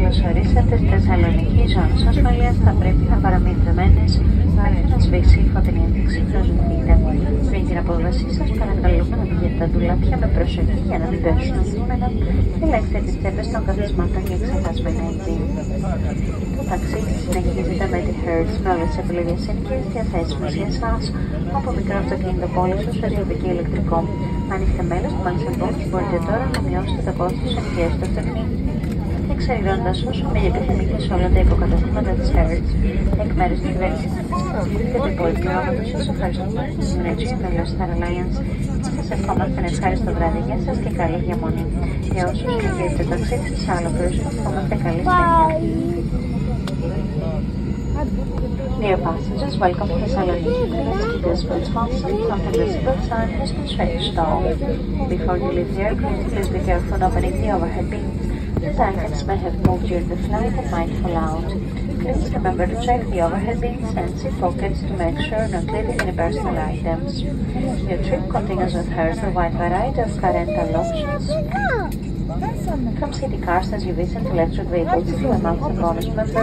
Καλώς ορίσατε στη Θεσσαλονίκη. Οι ζώνες ασφαλείας θα πρέπει να παραμείνουν δεμένες μέχρι να σβήσει η φωτεινή ένδειξη προσδοθείτε. Πριν την απόδοσή σας, παρακαλούμε να πηγαίνετε τα ντουλάπια με προσοχή για να μην πέσουν αντικείμενα. Ελέγξτε τις τσέπες των καθισμάτων για ξεχασμένα ενδύματα. Το ταξίδι συνεχίζεται με τη Hertz με όλες τις επιλογές ενοικίας διαθέσιμες για εσάς, από μικρό αυτοκίνητο πώληση ως περιοδική ηλεκτρικό. Αν είστε μέλος του Maximum, μπορείτε τώρα να μειώσετε το κόστος ενοικίας του αυτοκίνητου, εξαιρετώντας όσο μη επιθυμείτε σε όλα τα υποκαταστήματα της Hertz. Εκ μέρους της κυβέρνησης και του υπόλοιπου κλάδου, σας ευχαριστούμε που συνεχίζει με το Star Alliance και σας ευχόμαστε ένα ευχάριστο βράδυ. Γεια σας και καλή διαμονή. Για όσους συνεχίζετε το ταξίδι σε άλλο προορισμό, ευχόμαστε καλή συνέχεια. Dear passengers, welcome to Thessaloniki. Let's keep your seats fastened until the seatbelt sign has been stretched off. Before you leave the aircraft, please be careful in opening the overhead bins, as items may have moved during the flight and might fall out. Please remember to check the overhead bins and seat pockets to make sure not leaving any personal items. Your trip continues with Hertz, a wide variety of car rental options, from city cars, SUVs and electric vehicles to a monthly bonus member.